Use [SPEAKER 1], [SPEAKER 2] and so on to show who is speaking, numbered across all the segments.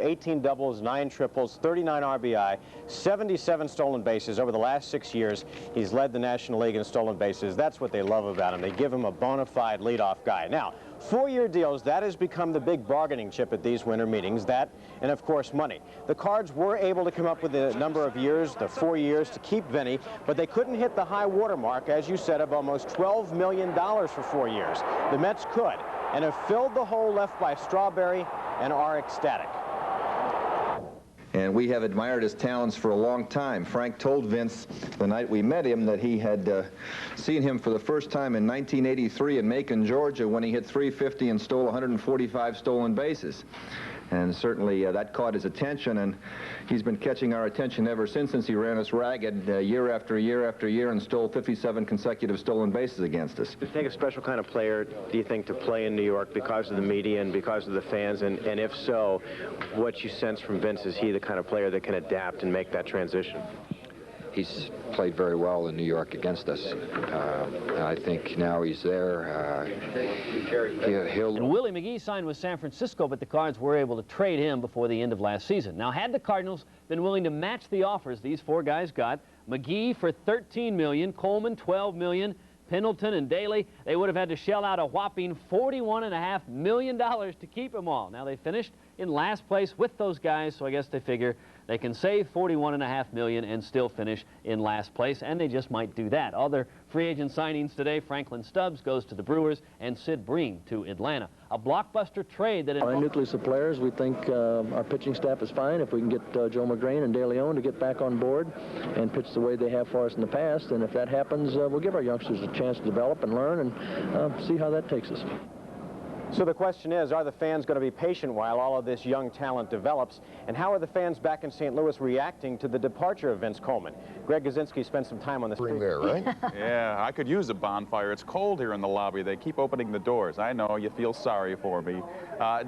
[SPEAKER 1] 18 doubles, 9 triples, 39 RBI, 77 stolen bases. Over the last 6 years, he's led the National League in stolen bases. That's what they love about him. They give him a bona fide leadoff guy. Now, 4-year deals, that has become the big bargaining chip at these winter meetings. That, and of course, money. The Cards were able to come up with a number of years, the 4 years, to keep Vinny, but they couldn't hit the high water mark, as you said, of almost $12 million for 4 years. The Mets could, and have filled the hole left by Strawberry and are ecstatic.
[SPEAKER 2] And we have admired his talents for a long time. Frank told Vince the night we met him that he had seen him for the first time in 1983 in Macon, Georgia, when he hit .350 and stole 145 stolen bases. And certainly that caught his attention, and he's been catching our attention ever since he ran us ragged year after year after year and stole 57 consecutive stolen bases against us.
[SPEAKER 1] Does it take a special kind of player, do you think, to play in New York because of the media and because of the fans? And if so, what you sense from Vince, is he the kind of player that can adapt and make that transition?
[SPEAKER 3] He's played very well in New York against us. I think now he's there.
[SPEAKER 4] And Willie McGee signed with San Francisco, but the Cards were able to trade him before the end of last season. Now, had the Cardinals been willing to match the offers these 4 guys got, McGee for $13 million, Coleman $12 million, Pendleton and Daly, they would have had to shell out a whopping $41.5 million to keep them all. Now, they finished in last place with those guys, so I guess they figure they can save $41.5 million and still finish in last place, and they just might do that. Other free agent signings today: Franklin Stubbs goes to the Brewers and Sid Bream to Atlanta. A blockbuster trade that...
[SPEAKER 5] Our nucleus of players, we think our pitching staff is fine if we can get Joe McGrain and De Leon to get back on board and pitch the way they have for us in the past. And if that happens, we'll give our youngsters a chance to develop and learn and see how that takes us.
[SPEAKER 1] So the question is, are the fans going to be patient while all of this young talent develops? And how are the fans back in St. Louis reacting to the departure of Vince Coleman? Greg Gazinski spent some time on the street.
[SPEAKER 6] There, right?
[SPEAKER 7] Yeah, I could use a bonfire. It's cold here in the lobby. They keep opening the doors. I know, you feel sorry for me.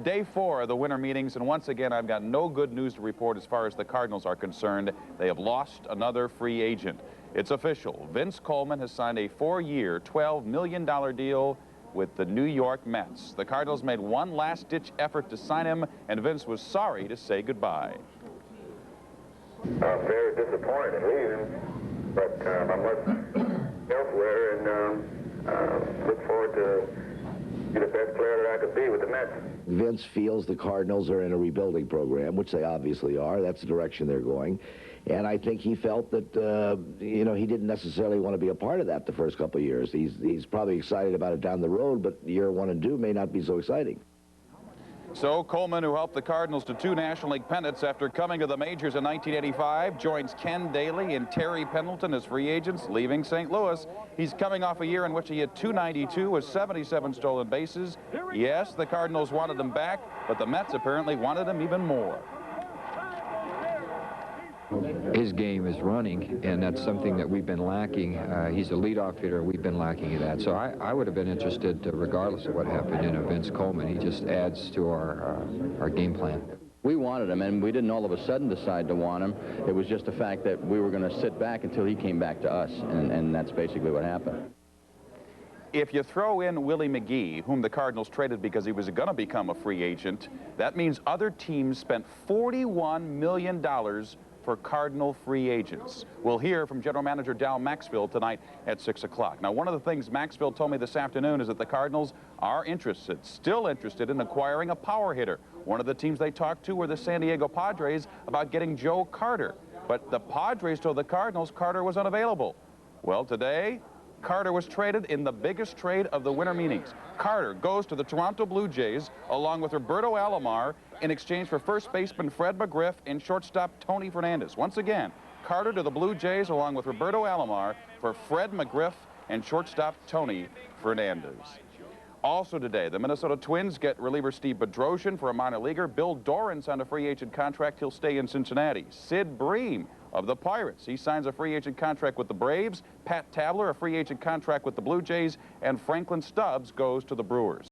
[SPEAKER 7] Day 4 of the winter meetings, and once again, I've got no good news to report as far as the Cardinals are concerned. They have lost another free agent. It's official. Vince Coleman has signed a 4-year, $12 million deal with the New York Mets. The Cardinals made one last-ditch effort to sign him, and Vince was sorry to say goodbye.
[SPEAKER 8] Very disappointed in leaving, but I'm looking elsewhere and look forward to be the best player that I could be with the Mets.
[SPEAKER 9] Vince feels the Cardinals are in a rebuilding program, which they obviously are. That's the direction they're going. And I think he felt that, you know, he didn't necessarily want to be a part of that the first couple of years. He's probably excited about it down the road, but year 1 and 2 may not be so exciting.
[SPEAKER 7] So Coleman, who helped the Cardinals to 2 National League pennants after coming to the majors in 1985, joins Ken Daly and Terry Pendleton as free agents, leaving St. Louis. He's coming off a year in which he hit .292 with 77 stolen bases. Yes, the Cardinals wanted him back, but the Mets apparently wanted him even more.
[SPEAKER 3] His game is running, and that's something that we've been lacking. He's a leadoff hitter. We've been lacking in that. So I would have been interested, regardless of what happened in Vince Coleman. He just adds to our game plan.
[SPEAKER 10] We wanted him, and we didn't all of a sudden decide to want him. It was just the fact that we were going to sit back until he came back to us, and that's basically what happened.
[SPEAKER 7] If you throw in Willie McGee, whom the Cardinals traded because he was going to become a free agent, that means other teams spent $41 million for Cardinal free agents. We'll hear from General Manager Dal Maxfield tonight at 6 o'clock. Now, one of the things Maxfield told me this afternoon is that the Cardinals are still interested in acquiring a power hitter. One of the teams they talked to were the San Diego Padres about getting Joe Carter. But the Padres told the Cardinals Carter was unavailable. Well, today, Carter was traded in the biggest trade of the winter meetings. Carter goes to the Toronto Blue Jays along with Roberto Alomar in exchange for first baseman Fred McGriff and shortstop Tony Fernandez. Once again, Carter to the Blue Jays along with Roberto Alomar for Fred McGriff and shortstop Tony Fernandez. Also today, the Minnesota Twins get reliever Steve Bedrosian for a minor leaguer. Bill Doran signed a free agent contract. He'll stay in Cincinnati. Sid Bream of the Pirates, he signs a free agent contract with the Braves. Pat Tabler, a free agent contract with the Blue Jays. And Franklin Stubbs goes to the Brewers.